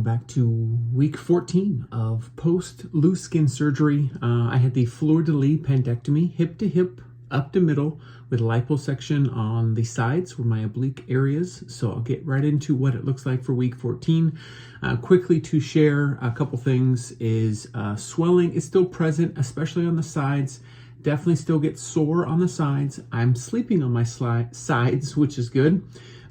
back to week 14 of post loose skin surgery. I had the fleur-de-lis pendectomy, hip to hip, up to middle, with liposuction on the sides were my oblique areas. So I'll get right into what it looks like for week 14. Quickly to share a couple things is swelling is still present, especially on the sides. Definitely still get sore on the sides. I'm sleeping on my sides, which is good.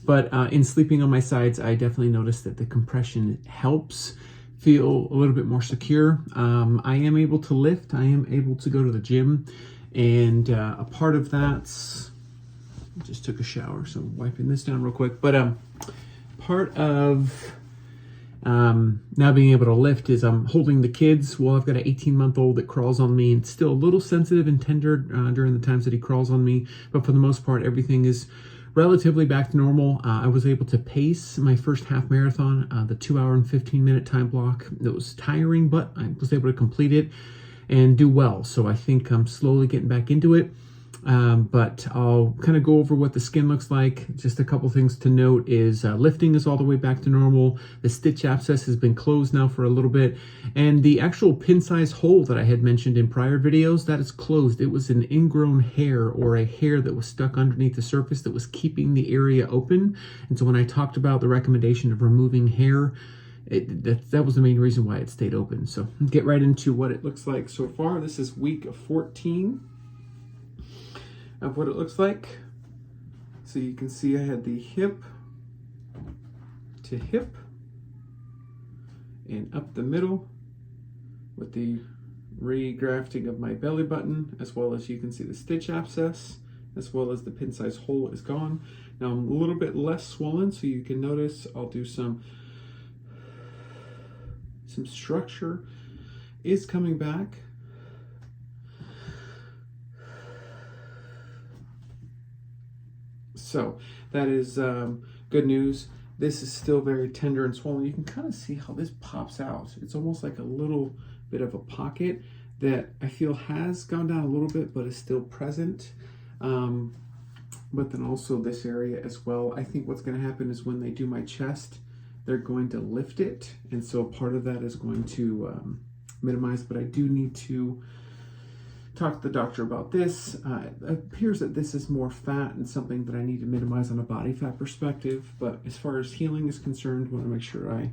But in sleeping on my sides, I definitely noticed that the compression helps feel a little bit more secure. I am able to lift. I am able to go to the gym. And a part of that, I just took a shower, so I'm wiping this down real quick. But part of now being able to lift is I'm holding the kids. Well, I've got an 18-month-old that crawls on me and still a little sensitive and tender during the times that he crawls on me. But for the most part, everything is relatively back to normal. I was able to pace my first half marathon, the 2 hour and 15-minute time block. It was tiring, but I was able to complete it and do well. So I think I'm slowly getting back into it. But I'll kind of go over what the skin looks like. Just a couple things to note is lifting is all the way back to normal. The stitch abscess has been closed now for a little bit. And the actual pin size hole that I had mentioned in prior videos, that is closed. It was an ingrown hair or a hair that was stuck underneath the surface that was keeping the area open. And so when I talked about the recommendation of removing hair, that was the main reason why it stayed open. So get right into what it looks like so far. This is week 14 of what it looks like. So you can see I had the hip to hip and up the middle with the regrafting of my belly button, as well as you can see the stitch abscess, as well as the pin size hole is gone. Now I'm a little bit less swollen, so you can notice I'll do some structure is coming back. So that is good news. This is still very tender and swollen. You can kind of see how this pops out. It's almost like a little bit of a pocket that I feel has gone down a little bit, but is still present. But then also this area as well. I think what's going to happen is when they do my chest, they're going to lift it. And so part of that is going to minimize, but I do need to talk to the doctor about this. It appears that this is more fat and something that I need to minimize on a body fat perspective. But as far as healing is concerned, I want to make sure I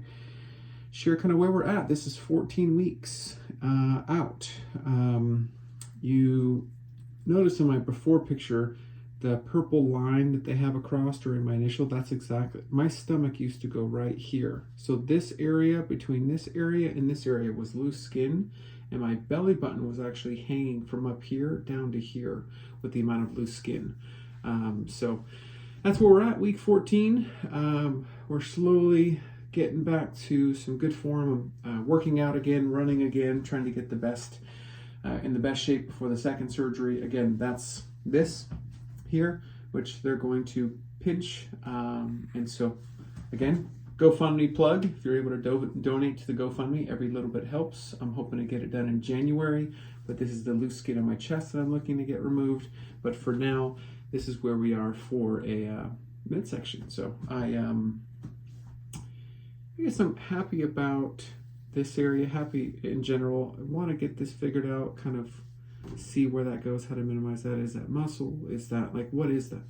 share kind of where we're at. This is 14 weeks out. You notice in my before picture, the purple line that they have across during my initial, that's exactly, my stomach used to go right here. So this area, between this area and this area was loose skin, and my belly button was actually hanging from up here down to here with the amount of loose skin. So that's where we're at, week 14. We're slowly getting back to some good form. I'm working out again, running again, trying to get the best, in the best shape before the second surgery. Again, that's this here, which they're going to pinch. And so again, GoFundMe plug. If you're able to donate to the GoFundMe, every little bit helps. I'm hoping to get it done in January, but this is the loose skin on my chest that I'm looking to get removed. But for now, this is where we are for a midsection. So I guess I'm happy about this area, happy in general. I want to get this figured out, kind of see where that goes, how to minimize that. Is that muscle? Is that, like, what is that?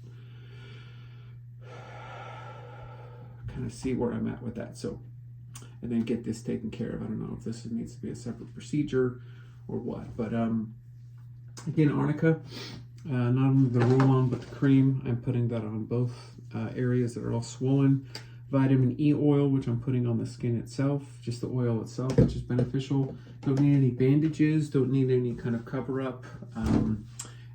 Kind of see where I'm at with that. So, and then get this taken care of. I don't know if this needs to be a separate procedure or what, but again, arnica, not only the roll-on but the cream, I'm putting that on both areas that are all swollen. Vitamin E oil, which I'm putting on the skin itself, just the oil itself, which is beneficial. Don't need any bandages, don't need any kind of cover up.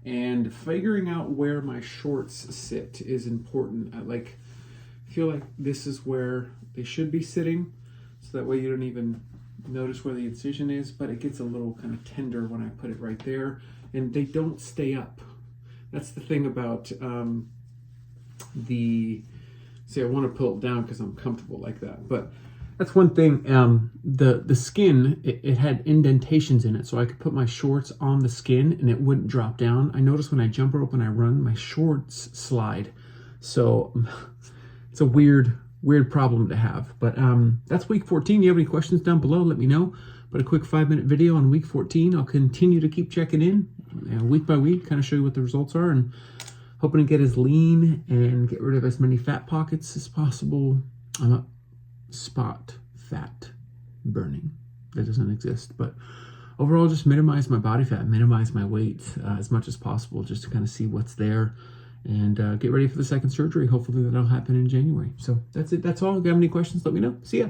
And figuring out where my shorts sit is important. I feel like this is where they should be sitting, so that way you don't even notice where the incision is, but it gets a little kind of tender when I put it right there, and they don't stay up. That's the thing about see, I want to pull it down because I'm comfortable like that, but that's one thing. The skin, it had indentations in it, so I could put my shorts on the skin and it wouldn't drop down. I notice when I jump rope and I run, my shorts slide. So it's a weird weird problem to have. But that's week 14. You have any questions down below, let me know. But a quick 5-minute video on week 14. I'll continue to keep checking in week by week, kind of show you what the results are, and hoping to get as lean and get rid of as many fat pockets as possible. I'm not spot fat burning. That doesn't exist. But overall, just minimize my body fat, minimize my weight as much as possible, just to kind of see what's there and get ready for the second surgery. Hopefully that'll happen in January. So that's it. That's all. If you have any questions, let me know. See ya.